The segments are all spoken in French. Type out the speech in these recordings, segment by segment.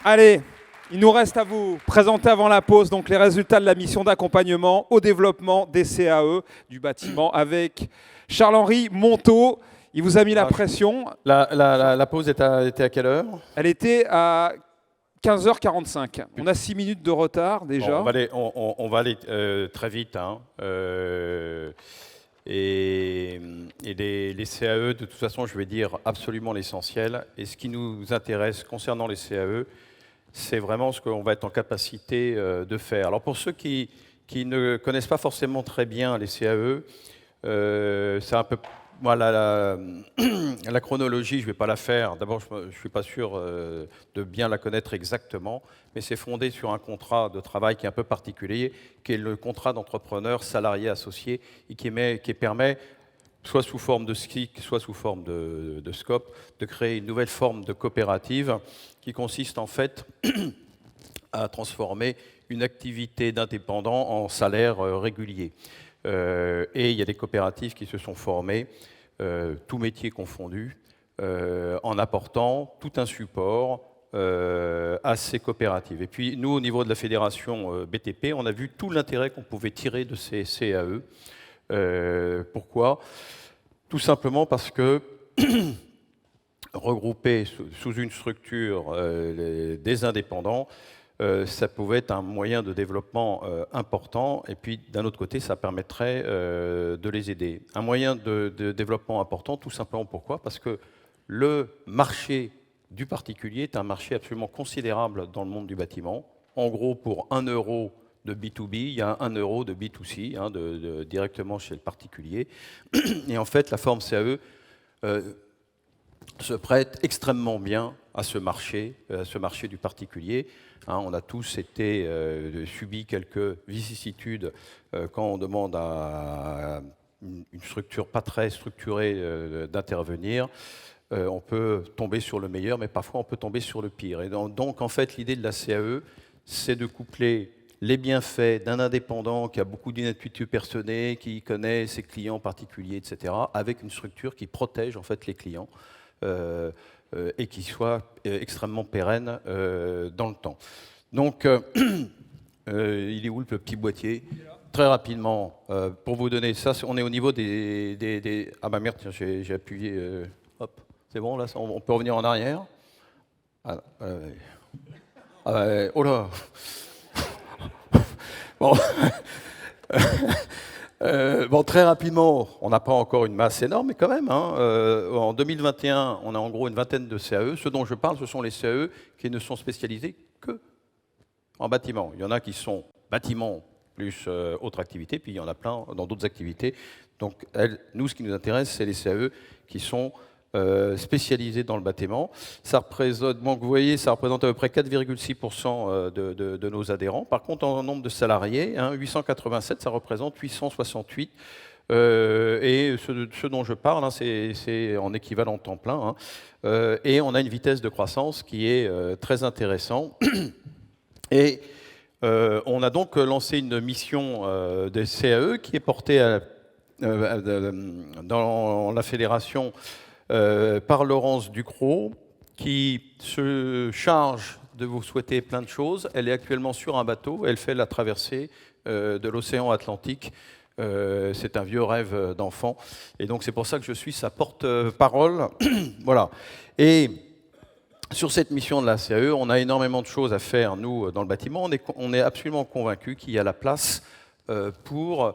Allez, il nous reste à vous présenter avant la pause donc les résultats de la mission d'accompagnement au développement des CAE du bâtiment avec Charles-Henri Monteau. Il vous a mis la pression. La pause était à quelle heure? Elle était à 15h45. On a 6 minutes de retard déjà. Bon, on va aller très vite. Hein. Et les CAE, de toute façon, je vais dire absolument l'essentiel. Et ce qui nous intéresse concernant les CAE, c'est vraiment ce qu'on va être en capacité de faire. Alors pour ceux qui ne connaissent pas forcément très bien les CAE, c'est un peu... Voilà, la chronologie, je ne vais pas la faire. D'abord, je ne suis pas sûr de bien la connaître exactement, mais c'est fondé sur un contrat de travail qui est un peu particulier, qui est le contrat d'entrepreneur salarié associé, et qui permet, soit sous forme de SCIC, soit sous forme de SCOP, de créer une nouvelle forme de coopérative qui consiste en fait à transformer une activité d'indépendant en salaire régulier. Et il y a des coopératives qui se sont formées, tous métiers confondus, en apportant tout un support à ces coopératives. Et puis nous, au niveau de la fédération BTP, on a vu tout l'intérêt qu'on pouvait tirer de ces CAE. Pourquoi? Tout simplement parce que regrouper sous une structure des indépendants, ça pouvait être un moyen de développement important, et puis d'un autre côté, ça permettrait de les aider. Un moyen de développement important, tout simplement pourquoi? Parce que le marché du particulier est un marché absolument considérable dans le monde du bâtiment. En gros, pour 1 euro de B2B, il y a 1 euro de B2C, hein, directement chez le particulier. Et en fait, la forme CAE se prête extrêmement bien à ce marché du particulier. Hein, on a tous subi quelques vicissitudes quand on demande à une structure pas très structurée d'intervenir. On peut tomber sur le meilleur, mais parfois on peut tomber sur le pire. Et donc en fait, l'idée de la CAE, c'est de coupler les bienfaits d'un indépendant qui a beaucoup d'inaptitude personnelle, qui connaît ses clients particuliers, etc., avec une structure qui protège en fait les clients. Et qui soit extrêmement pérenne dans le temps. Donc, il est où le petit boîtier? Très rapidement, pour vous donner ça, on est au niveau des... Ah bah merde, j'ai appuyé... hop, c'est bon, là, on peut revenir en arrière. Oh là. Bon... Bon, très rapidement, on n'a pas encore une masse énorme, mais quand même, hein, en 2021, on a en gros une vingtaine de CAE. Ce dont je parle, ce sont les CAE qui ne sont spécialisés que en bâtiment. Il y en a qui sont bâtiment plus autre activité, puis il y en a plein dans d'autres activités. Donc, nous, ce qui nous intéresse, c'est les CAE qui sont spécialisés dans le bâtiment. Ça représente, donc vous voyez, ça représente à peu près 4,6% de nos adhérents. Par contre, en nombre de salariés, 887, ça représente 868. Et ce dont je parle, c'est en équivalent temps plein. Et on a une vitesse de croissance qui est très intéressante. Et on a donc lancé une mission de CAE qui est portée dans la fédération par Laurence Ducrot, qui se charge de vous souhaiter plein de choses. Elle est actuellement sur un bateau, elle fait la traversée de l'océan Atlantique. C'est un vieux rêve d'enfant. Et donc c'est pour ça que je suis sa porte-parole. Voilà. Et sur cette mission de la CAE, on a énormément de choses à faire, nous, dans le bâtiment. On est absolument convaincus qu'il y a la place pour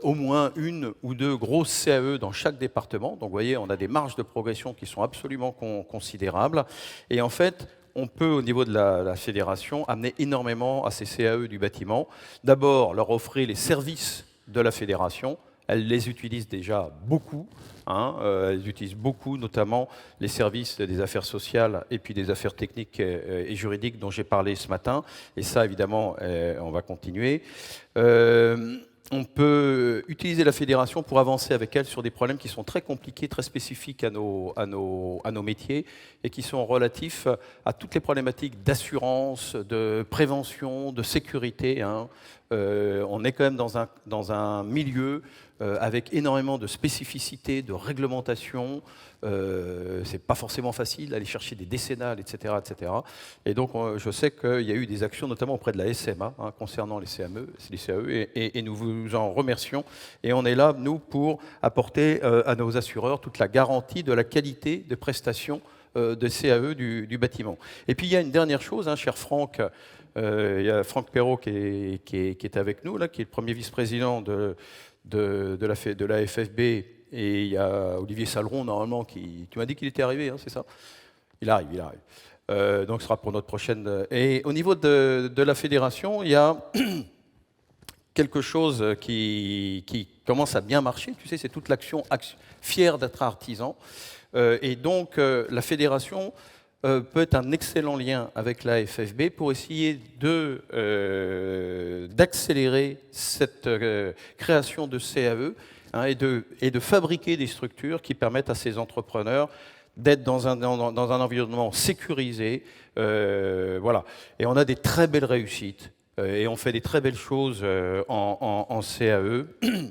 au moins une ou deux grosses CAE dans chaque département. Donc vous voyez, on a des marges de progression qui sont absolument considérables. Et en fait, on peut, au niveau de la fédération, amener énormément à ces CAE du bâtiment. D'abord, leur offrir les services de la fédération. Elles les utilisent déjà beaucoup. Elles utilisent beaucoup, notamment les services des affaires sociales et puis des affaires techniques et juridiques dont j'ai parlé ce matin. Et ça, évidemment, on va continuer. On peut utiliser la fédération pour avancer avec elle sur des problèmes qui sont très compliqués, très spécifiques à nos métiers et qui sont relatifs à toutes les problématiques d'assurance, de prévention, de sécurité, on est quand même dans un milieu avec énormément de spécificités, de réglementation. C'est pas forcément facile d'aller chercher des décennales, etc., etc. Et donc, je sais qu'il y a eu des actions, notamment auprès de la SMA, concernant les CAE, et nous vous en remercions. Et on est là, nous, pour apporter à nos assureurs toute la garantie de la qualité de prestation de CAE du bâtiment. Et puis, il y a une dernière chose, cher Franck. Il y a Franck Perrault qui est avec nous, là, qui est le premier vice-président de la FFB, et il y a Olivier Saleron, normalement, qui m'a dit qu'il était arrivé, c'est ça? Il arrive. Donc ce sera pour notre prochaine... Et au niveau de la fédération, il y a quelque chose qui commence à bien marcher, tu sais, c'est toute l'action fière d'être artisan. Et donc la fédération peut être un excellent lien avec la FFB pour essayer d'accélérer cette création de CAE, et de fabriquer des structures qui permettent à ces entrepreneurs d'être dans un environnement sécurisé. Voilà. Et on a des très belles réussites. Et on fait des très belles choses en CAE.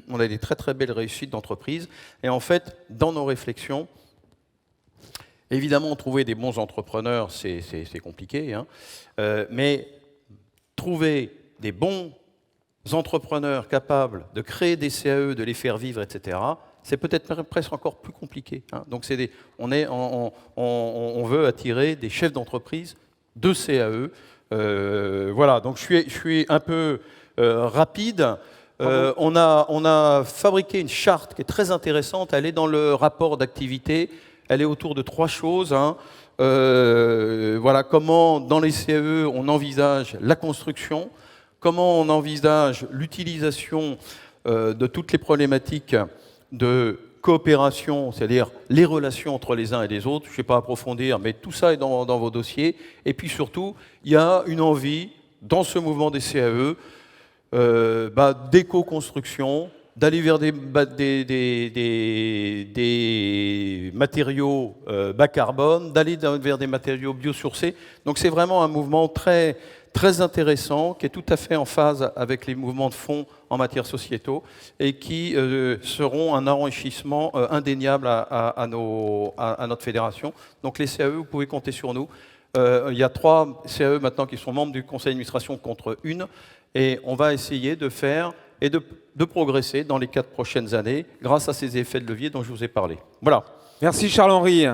On a des très très belles réussites d'entreprise. Et en fait, dans nos réflexions, évidemment, trouver des bons entrepreneurs, c'est compliqué. Mais trouver des bons entrepreneurs capables de créer des CAE, de les faire vivre, etc., c'est peut-être presque encore plus compliqué. Donc on veut attirer des chefs d'entreprise de CAE. Voilà, donc je suis un peu rapide. On a fabriqué une charte qui est très intéressante. Elle est dans le rapport d'activité. Elle est autour de 3 choses. Voilà, comment dans les CAE on envisage la construction, comment on envisage l'utilisation de toutes les problématiques de coopération, c'est-à-dire les relations entre les uns et les autres. Je ne vais pas approfondir, mais tout ça est dans vos dossiers. Et puis surtout, il y a une envie, dans ce mouvement des CAE, d'éco-construction, d'aller vers des matériaux bas carbone, d'aller vers des matériaux biosourcés. Donc c'est vraiment un mouvement très, très intéressant, qui est tout à fait en phase avec les mouvements de fond en matière sociétaux et qui seront un enrichissement indéniable à notre fédération. Donc les CAE, vous pouvez compter sur nous. Il y a 3 CAE maintenant qui sont membres du conseil d'administration contre une, et on va essayer de faire et de progresser dans les 4 prochaines années grâce à ces effets de levier dont je vous ai parlé. Voilà. Merci Charles-Henri.